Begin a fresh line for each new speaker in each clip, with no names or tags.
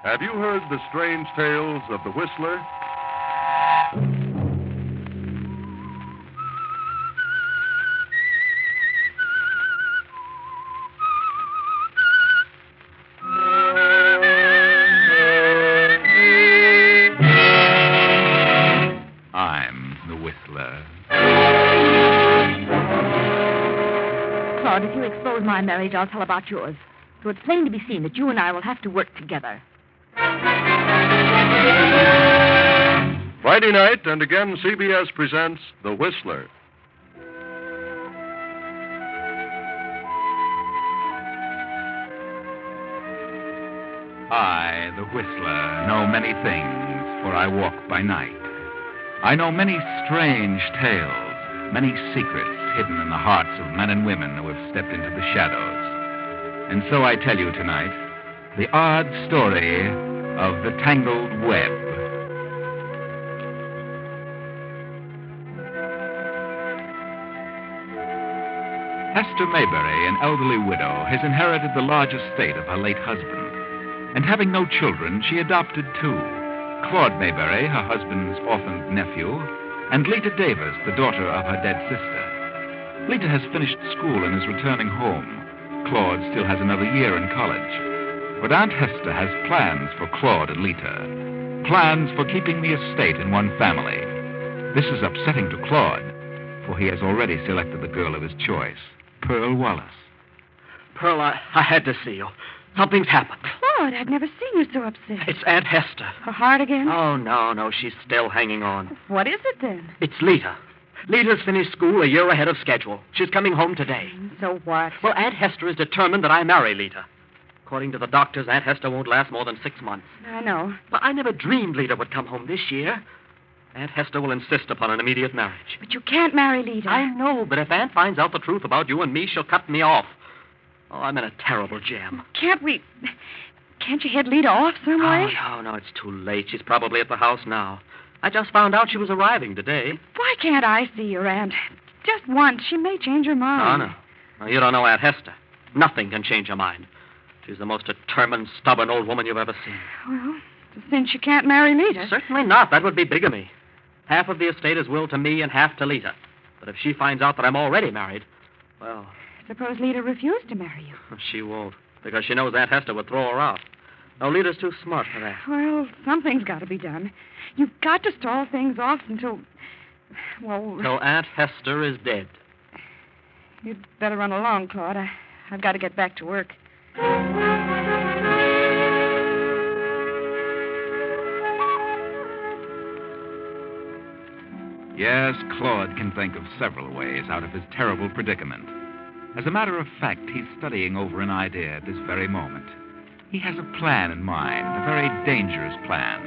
Have you heard the strange tales of the Whistler?
I'm the Whistler.
Claude, if you expose my marriage, I'll tell about yours. So it's plain to be seen that you and I will have to work together.
Friday night, and again, CBS presents The Whistler.
I, the Whistler, know many things, for I walk by night. I know many strange tales, many secrets hidden in the hearts of men and women who have stepped into the shadows. And so I tell you tonight the odd story of the Tangled Web. Hester Mayberry, an elderly widow, has inherited the large estate of her late husband. And having no children, she adopted two. Claude Mayberry, her husband's orphaned nephew, and Lita Davers, the daughter of her dead sister. Lita has finished school and is returning home. Claude still has another year in college. But Aunt Hester has plans for Claude and Lita. Plans for keeping the estate in one family. This is upsetting to Claude, for he has already selected the girl of his choice, Pearl Wallace.
Pearl, I had to see you. Something's happened.
Claude, I've never seen you so upset.
It's Aunt Hester.
Her heart again?
Oh, no, she's still hanging on.
What is it then?
It's Lita. Lita's finished school a year ahead of schedule. She's coming home today.
So what?
Well, Aunt Hester is determined that I marry Lita. According to the doctors, Aunt Hester won't last more than 6 months.
I know.
But I never dreamed Lita would come home this year. Aunt Hester will insist upon an immediate marriage.
But you can't marry Lita.
I know, but if Aunt finds out the truth about you and me, she'll cut me off. Oh, I'm in a terrible jam.
Can't you head Lita off some way?
Oh, no, it's too late. She's probably at the house now. I just found out she was arriving today.
Why can't I see your aunt? Just once. She may change her mind.
Oh, no. No, you don't know Aunt Hester. Nothing can change her mind. She's the most determined, stubborn old woman you've ever seen.
Well, since you can't marry Lita.
Certainly not. That would be bigamy. Half of the estate is willed to me and half to Lita. But if she finds out that I'm already married, well...
Suppose Lita refused to marry you.
She won't, because she knows Aunt Hester would throw her out. No, Lita's too smart for that.
Well, something's got to be done. You've got to stall things off until... Well...
Till Aunt Hester is dead.
You'd better run along, Claude. I've got to get back to work.
Yes, Claude can think of several ways out of his terrible predicament. As a matter of fact, he's studying over an idea at this very moment. He has a plan in mind, a very dangerous plan.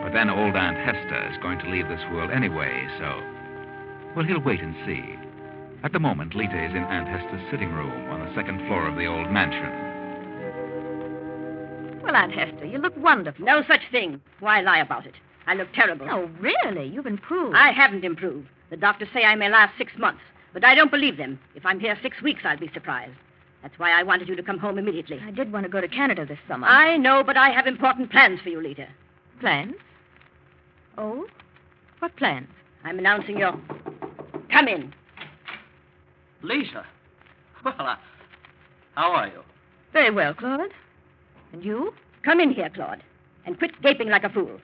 But then old Aunt Hester is going to leave this world anyway, so... Well, he'll wait and see. At the moment, Lita is in Aunt Hester's sitting room on the second floor of the old mansion.
Well, Aunt Hester, you look wonderful. No such thing. Why lie about it? I look terrible.
Oh, really? You've improved.
I haven't improved. The doctors say I may last 6 months, but I don't believe them. If I'm here 6 weeks, I'll be surprised. That's why I wanted you to come home immediately.
I did want to go to Canada this summer.
I know, but I have important plans for you, Lita.
Plans? Oh? What plans?
I'm announcing your... Come in.
Lita? Well, how are you?
Very well, Claude. And you?
Come in here, Claude, and quit gaping like a fool.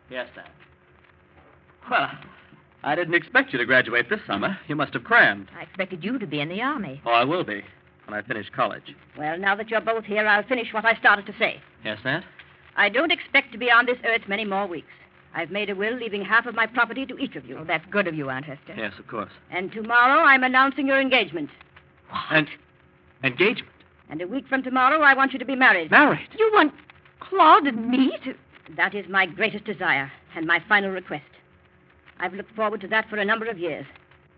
Yes, Dad. Well, I didn't expect you to graduate this summer. You must have crammed.
I expected you to be in the Army.
Oh, I will be when I finish college.
Well, now that you're both here, I'll finish what I started to say.
Yes, Aunt?
I don't expect to be on this earth many more weeks. I've made a will leaving half of my property to each of you.
Oh, that's good of you, Aunt Hester.
Yes, of course.
And tomorrow I'm announcing your engagement.
What?
And engagement?
And a week from tomorrow, I want you to be married.
Married?
You want Claude and me to...
That is my greatest desire and my final request. I've looked forward to that for a number of years,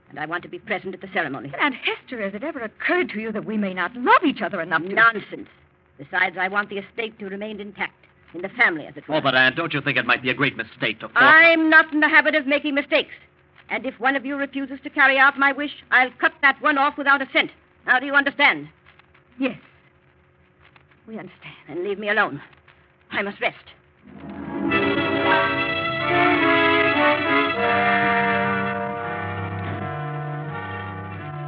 and I want to be present at the ceremony.
But Aunt Hester, has it ever occurred to you that we may not love each other enough to...
Nonsense. Besides, I want the estate to remain intact, in the family, as it were.
Oh, but, Aunt, don't you think it might be a great mistake to force...
I'm not in the habit of making mistakes. And if one of you refuses to carry out my wish, I'll cut that one off without a cent. Now, do you understand?
Yes. We understand.
Then leave me alone. I must rest.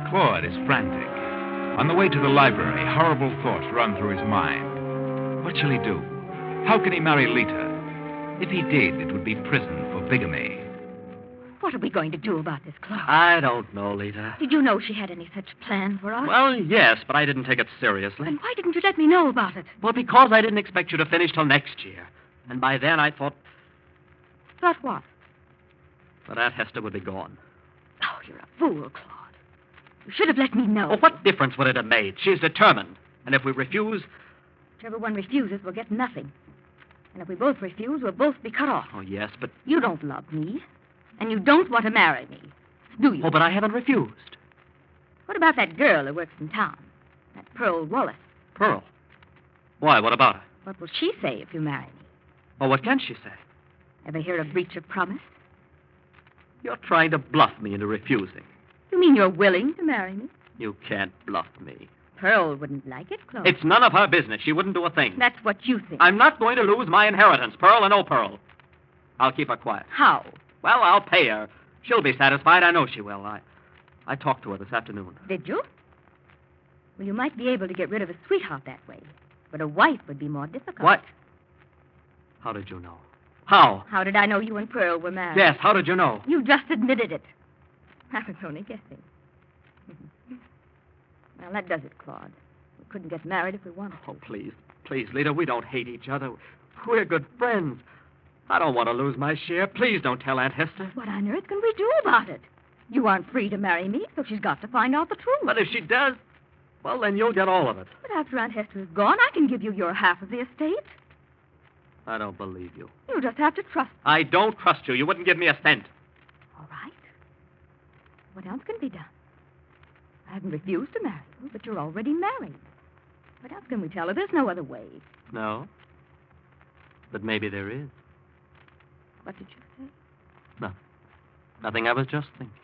Claude is frantic. On the way to the library, horrible thoughts run through his mind. What shall he do? How can he marry Lita? If he did, it would be prison for bigamy.
What are we going to do about this, Claude?
I don't know, Lita.
Did you know she had any such plan for us?
Well, yes, but I didn't take it seriously.
Then why didn't you let me know about it?
Well, because I didn't expect you to finish till next year. And by then I thought
Thought what?
that Aunt Hester would be gone.
Oh, you're a fool, Claude. You should have let me know.
Well, what difference would it have made? She's determined. And if we refuse...
Whichever one refuses will get nothing. And if we both refuse, we'll both be cut off.
Oh, yes, but...
You don't love me. And you don't want to marry me. Do you?
Oh, but I haven't refused.
What about that girl who works in town? That Pearl Wallace.
Pearl? Why, what about her?
What will she say if you marry me?
Well, what can she say?
Ever hear of breach of promise?
You're trying to bluff me into refusing.
You mean you're willing to marry me?
You can't bluff me.
Pearl wouldn't like it, Claude.
It's none of her business. She wouldn't do a thing.
That's what you think.
I'm not going to lose my inheritance, Pearl or no Pearl. I'll keep her quiet.
How?
Well, I'll pay her. She'll be satisfied. I know she will. I talked to her this afternoon.
Did you? Well, you might be able to get rid of a sweetheart that way. But a wife would be more difficult.
What? How did you know? How?
How did I know you and Pearl were married?
Yes, how did you know?
You just admitted it. I was only guessing. Well, that does it, Claude. We couldn't get married if we wanted to.
Oh, please. Please, Lita, we don't hate each other. We're good friends. I don't want to lose my share. Please don't tell Aunt Hester.
What on earth can we do about it? You aren't free to marry me, so she's got to find out the truth.
But if she does, well, then you'll get all of it.
But after Aunt Hester is gone, I can give you your half of the estate.
I don't believe you.
You just have to trust me.
I don't trust you. You wouldn't give me a cent.
All right. What else can be done? I haven't refused to marry you, but you're already married. What else can we tell her? There's no other way.
No. But maybe there is.
What did you say?
No. Nothing. I was just thinking.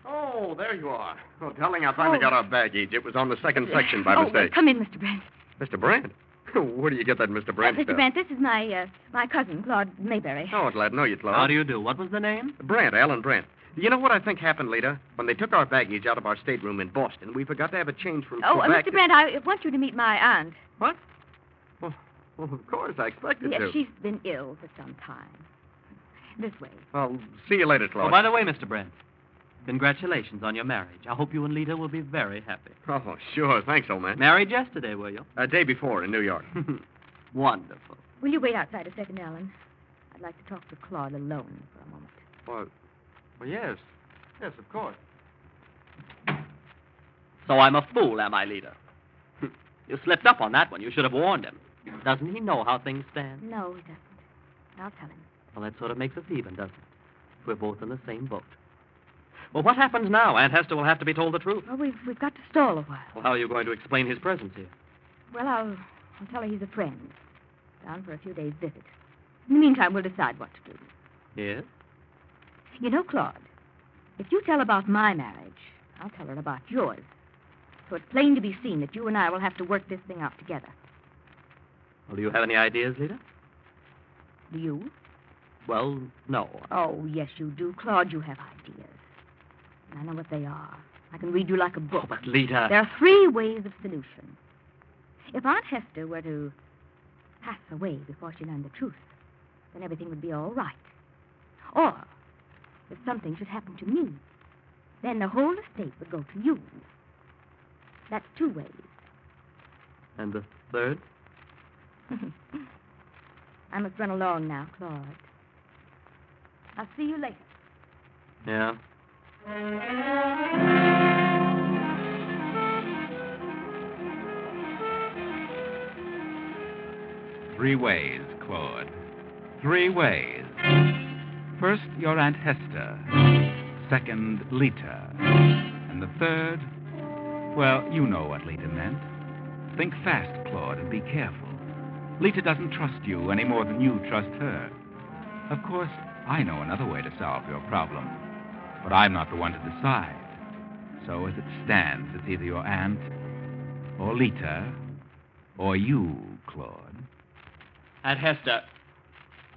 Oh, there you are. Oh, darling, I finally got our baggage. It was on the second section by
Well,
mistake.
come in, Mr. Brent.
Mr. Brandt? Where do you get that Mr. Brandt
Mr.
stuff?
Brent, this is my cousin, Claude Mayberry.
Oh, glad to know you, Claude.
How do you do? What was the name?
Brandt, Alan Brandt. You know what I think happened, Lita? When they took our baggage out of our stateroom in Boston, we forgot to have a change from Quebec.
Mr. Brent, I want you to meet my aunt.
What? Well, of course, I expected
Yes,
to.
she's been ill for some time. This way.
I'll see you later,
Oh,
Claude.
by the way, Mr. Brent, congratulations on your marriage. I hope you and Lita will be very happy.
Oh, sure. Thanks, old man.
Married yesterday, were you?
A day before in New York.
Wonderful.
Will you wait outside a second, Alan? I'd like to talk to Claude alone for a moment.
Well, yes. Yes, of course.
So I'm a fool, am I, Lita? You slipped up on that one. You should have warned him. Doesn't he know how things stand?
No, he doesn't. I'll tell him.
Well, that sort of makes us even, doesn't it? We're both in the same boat. Well, what happens now? Aunt Hester will have to be told the truth.
Well, we've got to stall a while.
Well, how are you going to explain his presence here?
Well, I'll tell her he's a friend. Down for a few days' visit. In the meantime, we'll decide what to do.
Yes?
You know, Claude, if you tell about my marriage, I'll tell her about yours. So it's plain to be seen that you and I will have to work this thing out together.
Well, do you have any ideas, Lita?
Do you?
Well, no.
Oh, yes, you do. Claude, you have ideas. And I know what they are. I can read you like a book.
Oh, but Lita...
There are 3 ways of solution. If Aunt Hester were to pass away before she learned the truth, then everything would be all right. Or, if something should happen to me, then the whole estate would go to you. That's 2 ways.
And the third?
I must run along now, Claude. I'll see you later.
Yeah?
Three ways, Claude. 3 ways. First, your Aunt Hester. Second, Lita. And the third, well, you know what Lita meant. Think fast, Claude, and be careful. Lita doesn't trust you any more than you trust her. Of course, I know another way to solve your problem, but I'm not the one to decide. So as it stands, it's either your aunt, or Lita, or you, Claude.
Aunt Hester,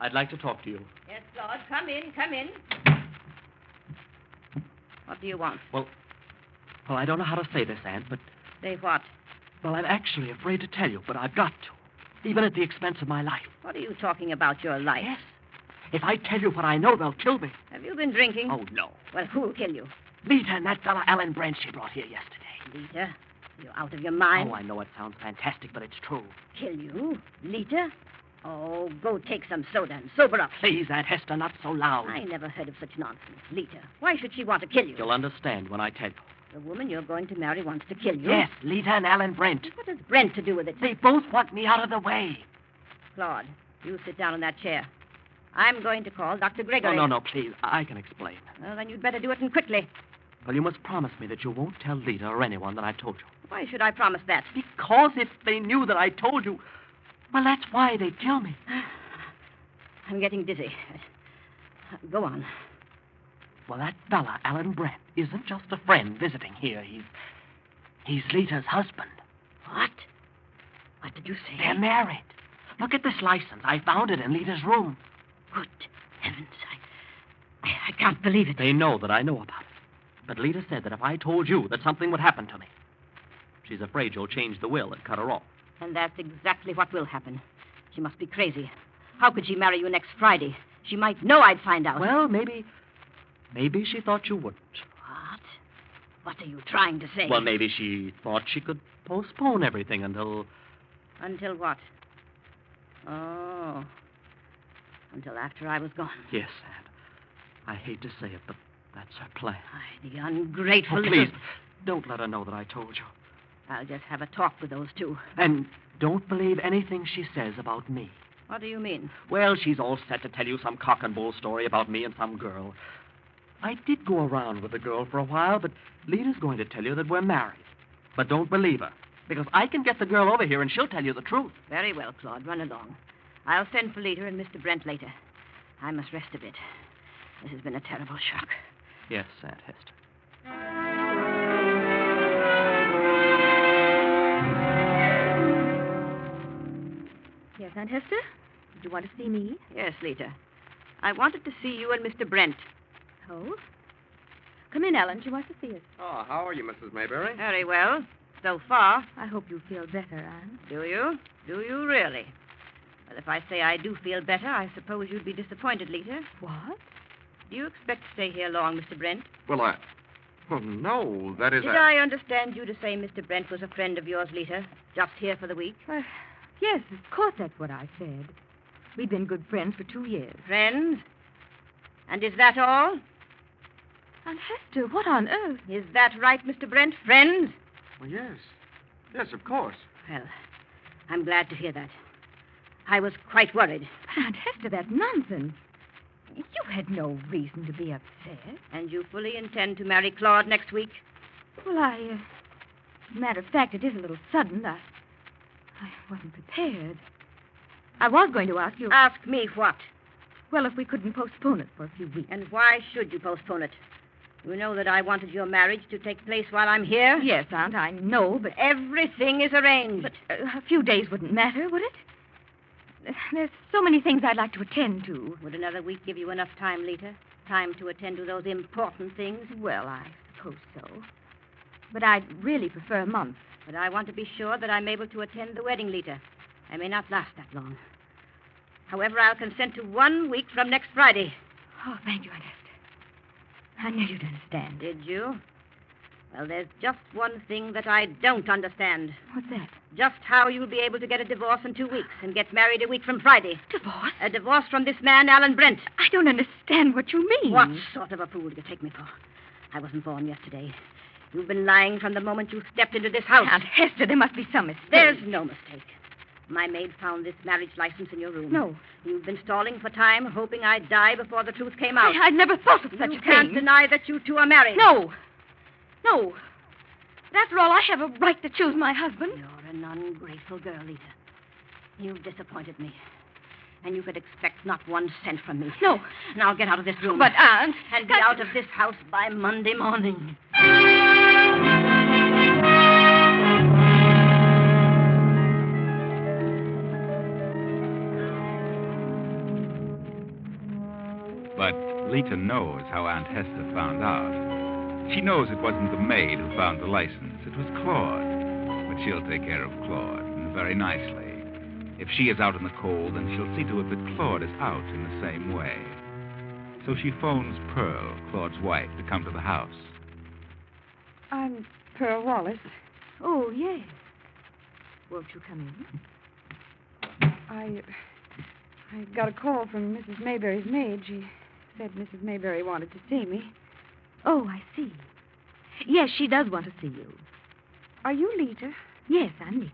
I'd like to talk to you.
Yes, Claude, come in, come in. What do you want?
Well, I don't know how to say this, Aunt, but...
Say what?
Well, I'm actually afraid to tell you, but I've got to. Even at the expense of my life.
What are you talking about, your life?
Yes. If I tell you what I know, they'll kill me.
Have you been drinking?
Oh, no.
Well, who'll kill you?
Lita and that fella Alan Brent she brought here yesterday.
Lita? You're out of your mind.
Oh, I know it sounds fantastic, but it's true.
Kill you? Lita? Oh, go take some soda and sober up.
Please, Aunt Hester, not so loud.
I never heard of such nonsense. Lita, why should she want to kill you?
You'll understand when I tell you.
The woman you're going to marry wants to kill you?
Yes, Lita and Alan Brent.
What has Brent to do with it?
They both want me out of the way.
Claude, you sit down in that chair. I'm going to call Dr. Gregory.
No, please. I can explain.
Well, then you'd better do it and quickly.
Well, you must promise me that you won't tell Lita or anyone that I told you.
Why should I promise that?
Because if they knew that I told you, well, that's why they'd kill me.
I'm getting dizzy. Go on.
Well, that fella, Alan Brent, isn't just a friend visiting here. He's Lita's husband.
What? What did you say?
They're married. Look at this license. I found it in Lita's room.
Good heavens. I can't believe it.
They know that I know about it. But Lita said that if I told you, that something would happen to me. She's afraid you'll change the will and cut her off.
And that's exactly what will happen. She must be crazy. How could she marry you next Friday? She might know I'd find out.
Well, maybe she thought you wouldn't.
What? What are you trying to say?
Well, maybe she thought she could postpone everything until...
Until what? Oh. Until after I was gone.
Yes, Aunt. I hate to say it, but that's her plan.
The ungrateful
Oh,
little...
please, don't let her know that I told you.
I'll just have a talk with those two.
And don't believe anything she says about me.
What do you mean?
Well, she's all set to tell you some cock and bull story about me and some girl. I did go around with the girl for a while, but Lita's going to tell you that we're married. But don't believe her, because I can get the girl over here and she'll tell you the truth.
Very well, Claude. Run along. I'll send for Lita and Mr. Brent later. I must rest a bit. This has been a terrible shock.
Yes, Aunt Hester.
Yes, Aunt Hester? Did you want to see me?
Yes, Lita. I wanted to see you and Mr. Brent.
Oh? Come in, Ellen. She wants to see us.
Oh, how are you, Mrs. Mayberry?
Very well. So far.
I hope you feel better, Anne.
Do you? Do you really? Well, if I say I do feel better, I suppose you'd be disappointed, Lita.
What?
Do you expect to stay here long, Mr. Brent?
Well, no, that is...
Did I understand you to say Mr. Brent was a friend of yours, Lita? Just here for the week?
Yes, of course that's what I said. We've been good friends for 2 years.
Friends? And is that all?
Aunt Hester, what on earth?
Is that right, Mr. Brent? Friends?
Well, yes. Yes, of course.
Well, I'm glad to hear that. I was quite worried.
But, Aunt Hester, that's nonsense. You had no reason to be upset.
And you fully intend to marry Claude next week?
Well, as a matter of fact, it is a little sudden. I wasn't prepared. I was going to ask you...
Ask me what?
Well, if we couldn't postpone it for a few weeks.
And why should you postpone it? You know that I wanted your marriage to take place while I'm here?
Yes, Aunt, I know, but...
Everything is arranged.
But a few days wouldn't matter, would it? There's so many things I'd like to attend to.
Would another week give you enough time, Lita? Time to attend to those important things?
Well, I suppose so. But I'd really prefer a month.
But I want to be sure that I'm able to attend the wedding, Lita. I may not last that long. However, I'll consent to 1 week from next Friday.
Oh, thank you, Aunt Hester. I knew you'd understand.
Did you? Well, there's just one thing that I don't understand.
What's that?
Just how you'll be able to get a divorce in 2 weeks and get married a week from Friday.
Divorce?
A divorce from this man, Alan Brent.
I don't understand what you mean.
What sort of a fool do you take me for? I wasn't born yesterday. You've been lying from the moment you stepped into this house.
Aunt Hester, there must be some mistake.
There's no mistake. My maid found this marriage license in your room.
No.
You've been stalling for time, hoping I'd die before the truth came out.
I'd never thought of such a thing.
You can't deny that you two are married.
No. No. But after all, I have a right to choose my husband.
You're an ungrateful girl, Lita. You've disappointed me. And you could expect not 1 cent from me.
No.
Now get out of this room.
But, Aunt...
And be out of this house by Monday morning.
Lita knows how Aunt Hester found out. She knows it wasn't the maid who found the license. It was Claude. But she'll take care of Claude, and very nicely. If she is out in the cold, then she'll see to it that Claude is out in the same way. So she phones Pearl, Claude's wife, to come to the house.
I'm Pearl Wallace.
Oh, yes. Won't you come in?
I got a call from Mrs. Mayberry's maid. She said Mrs. Mayberry wanted to see me.
Oh, I see. Yes, she does want to see you.
Are you Lita?
Yes, I'm Lita.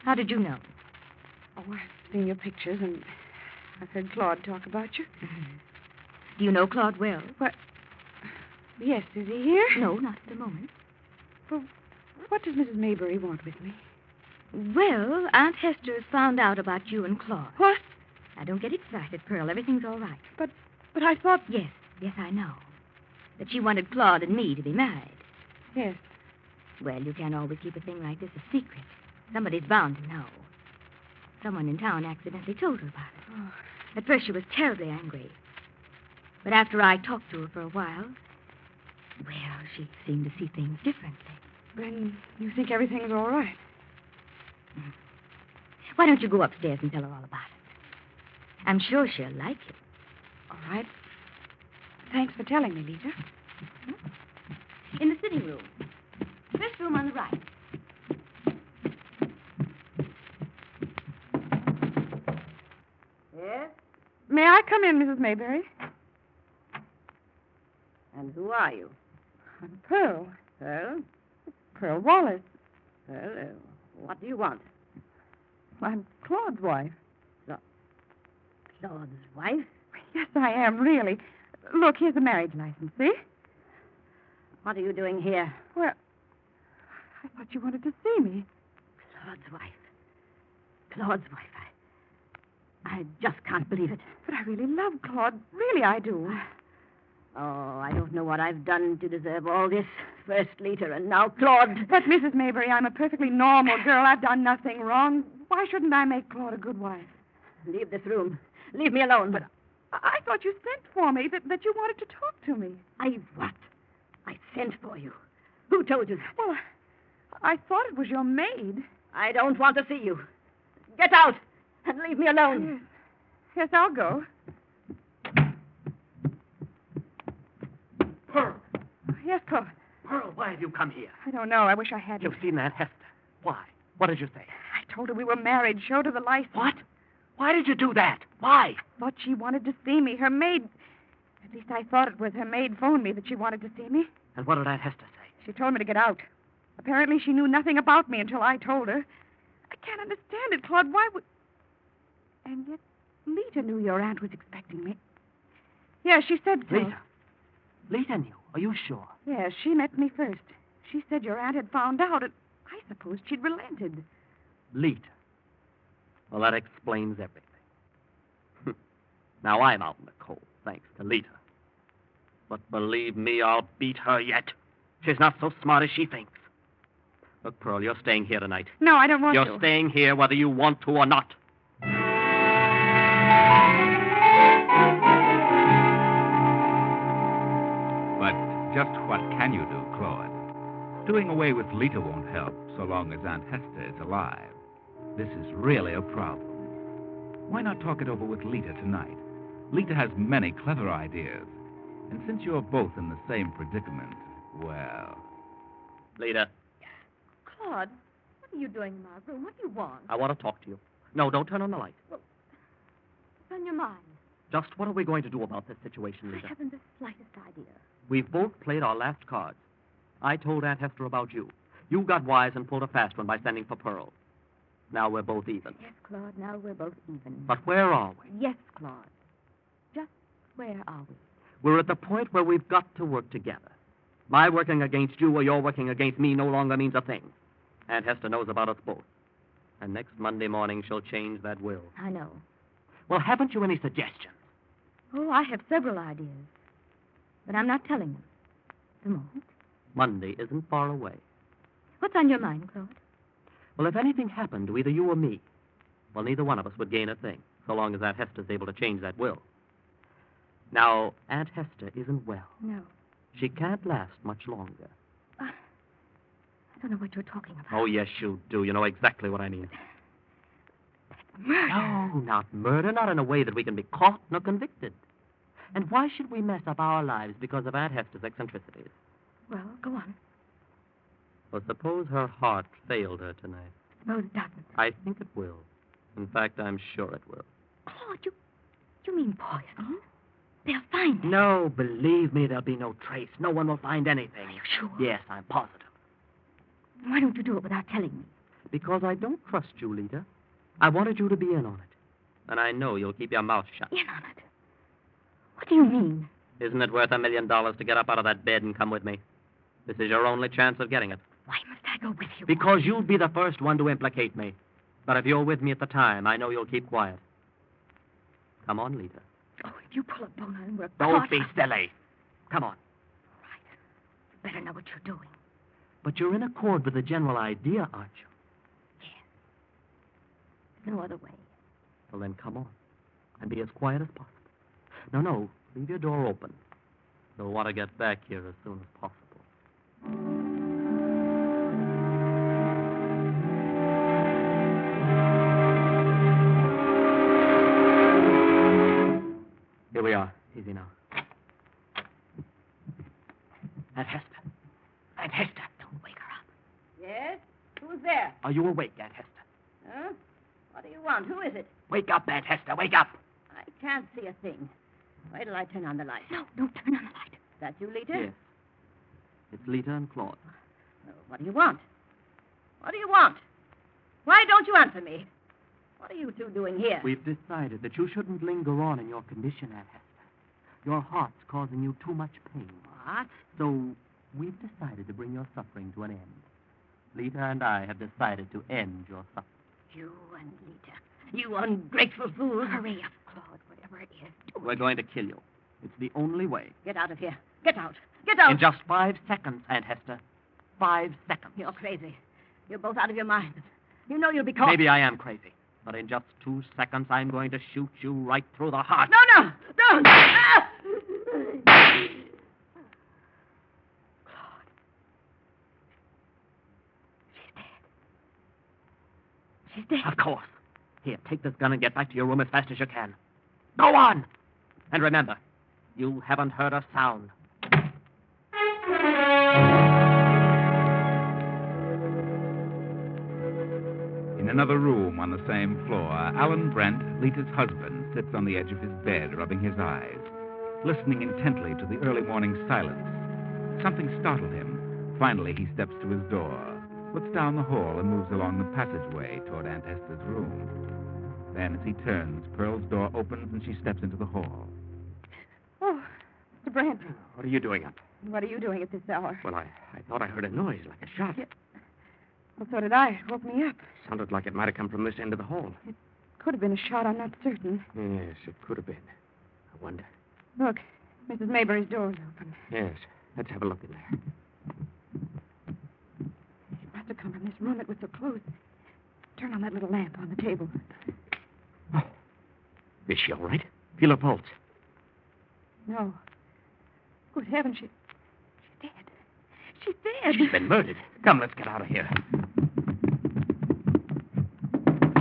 How did you know?
Oh, I've seen your pictures, and I've heard Claude talk about you.
Mm-hmm. Do you know Claude well?
What? Yes, is he here?
No, not at the moment.
Well, what does Mrs. Mayberry want with me?
Well, Aunt Hester has found out about you and Claude.
What?
Now, don't get excited, Pearl. Everything's all right.
But I thought...
Yes, I know. That she wanted Claude and me to be married.
Yes.
Well, you can't always keep a thing like this a secret. Somebody's bound to know. Someone in town accidentally told her about it.
Oh.
At first, she was terribly angry. But after I talked to her for a while, well, she seemed to see things differently.
Then you think everything's all right?
Why don't you go upstairs and tell her all about it? I'm sure she'll like you.
All right. Thanks for telling me, Lita.
In the sitting room. First room on the right.
Yes?
May I come in, Mrs. Mayberry?
And who are you?
I'm Pearl.
Pearl?
Pearl Wallace.
Pearl, what do you want?
I'm Claude's wife.
Claude's wife?
Yes, I am, really. Look, here's the marriage license, see?
What are you doing here?
Well, I thought you wanted to see me.
Claude's wife. Claude's wife. I just can't believe it.
But I really love Claude. Really, I do.
Oh, I don't know what I've done to deserve all this. First Lita and now Claude.
But, Mrs. Mayberry, I'm a perfectly normal girl. I've done nothing wrong. Why shouldn't I make Claude a good wife?
Leave this room. Leave me alone. But
I thought you sent for me, that you wanted to talk to me.
I what? I sent for you. Who told you that?
Well, I thought it was your maid.
I don't want to see you. Get out and leave me alone.
Yes, I'll go.
Pearl!
Yes, Claude.
Pearl, why have you come here?
I don't know. I wish I hadn't.
You've seen Aunt Hester. Why? What did you say?
I told her we were married. Showed her the license.
What? Why did you do that? Why?
Thought she wanted to see me. Her maid... At least I thought it was her maid phoned me that she wanted to see me.
And what did Aunt Hester say?
She told me to get out. Apparently she knew nothing about me until I told her. I can't understand it, Claude. Why would... And yet Lita knew your aunt was expecting me. Yeah, she said so.
Lita? Lita knew. Are you sure?
Yeah, she met me first. She said your aunt had found out, and I supposed she'd relented.
Lita. Well, that explains everything. Now I'm out in the cold, thanks to Lita. But believe me, I'll beat her yet. She's not so smart as she thinks. Look, Pearl, you're staying here tonight.
No, I don't want to.
You're staying here whether you want to or not.
But just what can you do, Claude? Doing away with Lita won't help so long as Aunt Hester is alive. This is really a problem. Why not talk it over with Lita tonight? Lita has many clever ideas. And since you're both in the same predicament, well...
Lita,
Claude, what are you doing in my room? What do you want?
I want to talk to you. No, don't turn on the light.
What's on your mind?
Just what are we going to do about this situation, Lita?
I haven't the slightest idea.
We've both played our last cards. I told Aunt Hester about you. You got wise and pulled a fast one by sending for Pearl. Now we're both even.
Yes, Claude, now we're both even.
But where are we?
Yes, Claude. Just where are we?
We're at the point where we've got to work together. My working against you or your working against me no longer means a thing. Aunt Hester knows about us both. And next Monday morning she'll change that will.
I know.
Well, haven't you any suggestions?
Oh, I have several ideas. But I'm not telling them. At the moment.
Monday isn't far away.
What's on your mind, Claude?
Well, if anything happened to either you or me, well, neither one of us would gain a thing, so long as Aunt Hester's able to change that will. Now, Aunt Hester isn't well.
No.
She can't last much longer.
I don't know what you're talking about.
Oh, yes, you do. You know exactly what I mean.
Murder.
No, not murder, not in a way that we can be caught nor convicted. And why should we mess up our lives because of Aunt Hester's eccentricities?
Well, go on.
Well, suppose her heart failed her tonight.
Suppose it doesn't.
I think it will. In fact, I'm sure it will.
Claude, you mean poison? They'll find it.
No, believe me, there'll be no trace. No one will find anything.
Are you sure?
Yes, I'm positive.
Why don't you do it without telling me?
Because I don't trust you, Lita. I wanted you to be in on it. And I know you'll keep your mouth shut.
In on it? What do you mean?
Isn't it worth $1 million to get up out of that bed and come with me? This is your only chance of getting it.
Why must I go with you?
Because you'll be the first one to implicate me. But if you're with me at the time, I know you'll keep quiet. Come on, Lita.
Oh, if you pull a boner and we're
Don't
caught...
be silly. Come on.
Right. You better know what you're doing.
But you're in accord with the general idea, aren't you?
No other way.
Well, then come on. And be as quiet as possible. No, leave your door open. You'll want to get back here as soon as possible. Here we are. Easy now. Aunt Hester. Aunt Hester.
Don't wake her up.
Yes? Who's there?
Are you awake, Aunt Hester?
Huh? What do you want? Who is it?
Wake up, Aunt Hester. Wake up.
I can't see a thing. Wait till I turn on the light.
No, don't turn on the light.
That you, Lita?
Yes. It's Lita and Claude.
Oh, what do you want? What do you want? Why don't you answer me? What are you two doing here?
We've decided that you shouldn't linger on in your condition, Aunt Hester. Your heart's causing you too much pain.
What?
So we've decided to bring your suffering to an end. Lita and I have decided to end your suffering.
You and Lita. You ungrateful fool.
Hurry up, Claude, whatever it is. Do
We're going to kill you. It's the only way.
Get out of here. Get out. Get out.
In just 5 seconds, Aunt Hester. 5 seconds.
You're crazy. You're both out of your minds. You know you'll be caught.
Maybe I am crazy. But in just 2 seconds, I'm going to shoot you right through the heart.
No, don't. Ah!
She's dead.
Of course. Here, take this gun and get back to your room as fast as you can. Go on! And remember, you haven't heard a sound.
In another room on the same floor, Alan Brent, Lita's husband, sits on the edge of his bed, rubbing his eyes, listening intently to the early morning silence. Something startled him. Finally, he steps to his door, looks down the hall, and moves along the passageway toward Aunt Hester's room. Then, as he turns, Pearl's door opens and she steps into the hall.
Oh, Mr. Brent,
What are you doing up?
what are you doing at this hour?
Well, I thought I heard a noise like a shot.
Yeah. Well, so did I. It woke me up.
Sounded like it might have come from this end of the hall.
Could have been a shot, I'm not certain.
Yes, it could have been. I wonder.
Look, Mrs. Mayberry's door's open.
Yes, let's have a look in there.
She must have come from this room. It was so close. Turn on that little lamp on the table.
Oh, is she all right? Feel her pulse.
No. Good heavens, she's dead. She's dead.
She's been murdered. Come, let's get out of here.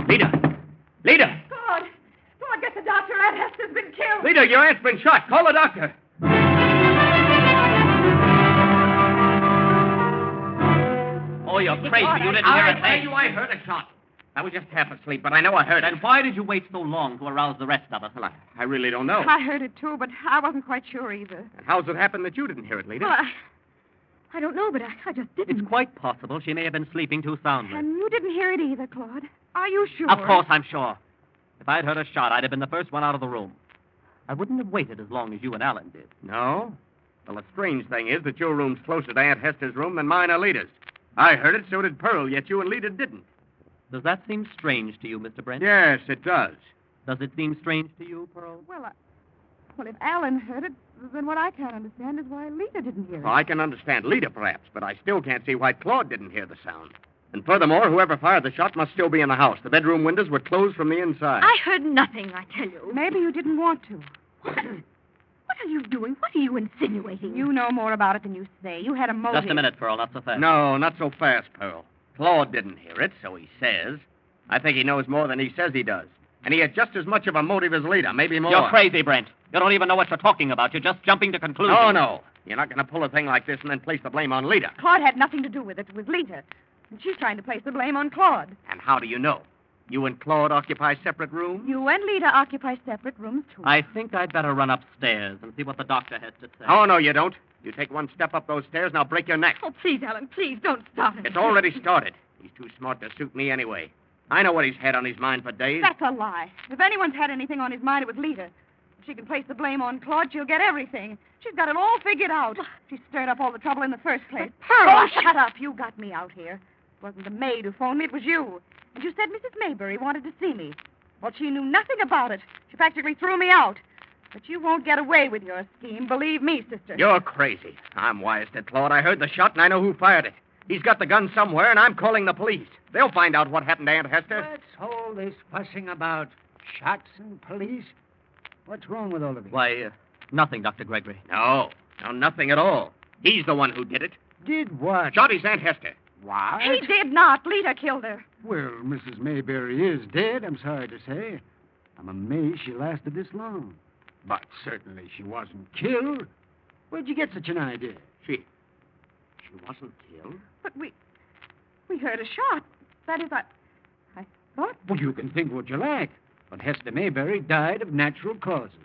Lita! Lita!
God! Claude, get the doctor. Aunt Hester's been killed.
Lita, your aunt's been shot. Call the doctor.
Oh, you're crazy. You didn't hear a thing.
I tell you, I heard a shot. I was just half asleep, but I know I heard it.
Then why did you wait so long to arouse the rest of us?
Well, I really don't know.
I heard it, too, but I wasn't quite sure either.
And how's it happen that you didn't hear it, Lita?
Well, I don't know, but I just didn't.
It's quite possible she may have been sleeping too soundly.
And you didn't hear it either, Claude. Are you sure?
Of course, I'm sure. If I'd heard a shot, I'd have been the first one out of the room. I wouldn't have waited as long as you and Alan did.
No? Well, the strange thing is that your room's closer to Aunt Hester's room than mine or Lita's. I heard it, so did Pearl, yet you and Lita didn't.
Does that seem strange to you, Mr. Brent?
Yes, it does.
Does it seem strange to you, Pearl?
Well, if Alan heard it, then what I can't understand is why Lita didn't hear it.
Well, I can understand Lita, perhaps, but I still can't see why Claude didn't hear the sound. And furthermore, whoever fired the shot must still be in the house. The bedroom windows were closed from the inside.
I heard nothing, I tell you.
Maybe you didn't want to.
What are you doing? What are you insinuating?
You know more about it than you say. You had a motive.
Just a minute, Pearl, not so fast.
No, not so fast, Pearl. Claude didn't hear it, so he says. I think he knows more than he says he does. And he had just as much of a motive as Lita, maybe more.
You're crazy, Brent. You don't even know what you're talking about. You're just jumping to conclusions.
Oh, no. You're not going to pull a thing like this and then place the blame on Lita.
Claude had nothing to do with it. It was Lita. And she's trying to place the blame on Claude.
And how do you know? You and Claude occupy separate rooms?
You and Lita occupy separate rooms, too.
I think I'd better run upstairs and see what the doctor has to say.
Oh, no, you don't. You take one step up those stairs and I'll break your neck.
Oh, please, Ellen, please, don't stop it.
It's already started. He's too smart to suit me anyway. I know what he's had on his mind for days.
That's a lie. If anyone's had anything on his mind, it was Lita. If she can place the blame on Claude, she'll get everything. She's got it all figured out. She stirred up all the trouble in the first place.
Pearl,
Oh, shut up. You got me out here. It wasn't the maid who phoned me, it was you. And you said Mrs. Mayberry wanted to see me. Well, she knew nothing about it. She practically threw me out. But you won't get away with your scheme, believe me, sister.
You're crazy. I'm wise to Claude. I heard the shot and I know who fired it. He's got the gun somewhere and I'm calling the police. They'll find out what happened to Aunt Hester.
What's all this fussing about shots and police? What's wrong with all of you?
Why, nothing, Dr. Gregory.
No, nothing at all. He's the one who did it.
Did what?
Shot his Aunt Hester.
What?
He did not. Lita killed her.
Well, Mrs. Mayberry is dead, I'm sorry to say. I'm amazed she lasted this long. But certainly she wasn't killed. Where'd you get such an idea?
She wasn't killed?
But we heard a shot. That is, I thought...
Well, you can think what you like. But Hester Mayberry died of natural causes,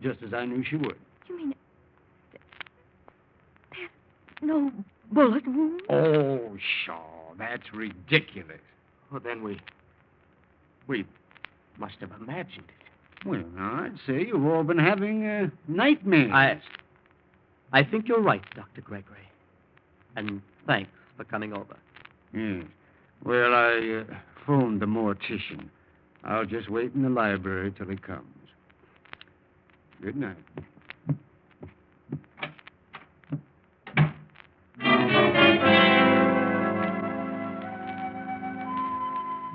just as I knew she would.
You mean there's no bullet wound?
Oh, Shaw, that's ridiculous.
Well, then we must have imagined it.
Well, now, I'd say you've all been having nightmares.
I think you're right, Dr. Gregory. And thanks for coming over.
Yes. Well, I phoned the mortician. I'll just wait in the library till he comes. Good night.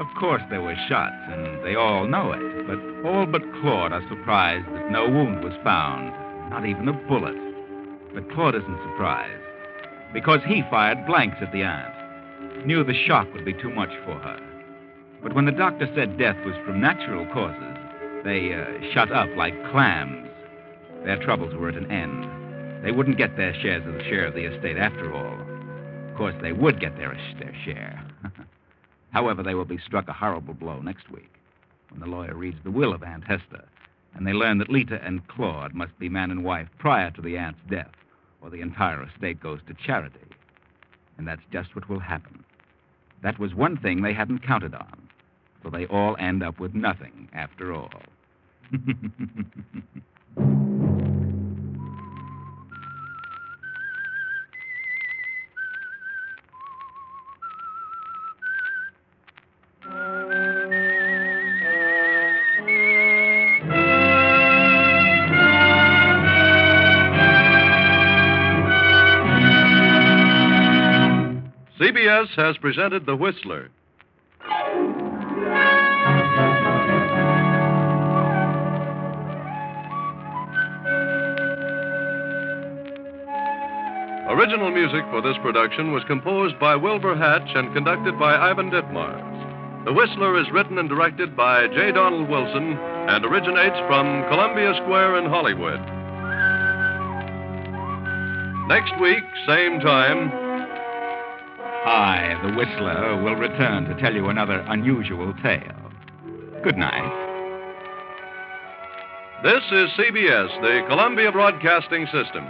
Of course there were shots, and they all know it. But all but Claude are surprised that no wound was found, not even a bullet. But Claude isn't surprised, because he fired blanks at the aunt. Knew the shock would be too much for her. But when the doctor said death was from natural causes, they shut up like clams. Their troubles were at an end. They wouldn't get their share of the estate after all. Of course, they would get their share. However, they will be struck a horrible blow next week when the lawyer reads the will of Aunt Hester, and they learn that Lita and Claude must be man and wife prior to the aunt's death, or the entire estate goes to charity. And that's just what will happen. That was one thing they hadn't counted on. So they all end up with nothing after all.
CBS has presented The Whistler. Original music for this production was composed by Wilbur Hatch and conducted by Ivan Ditmars. The Whistler is written and directed by J. Donald Wilson and originates from Columbia Square in Hollywood. Next week, same time,
I, the Whistler, will return to tell you another unusual tale. Good night.
this is CBS, the Columbia Broadcasting System.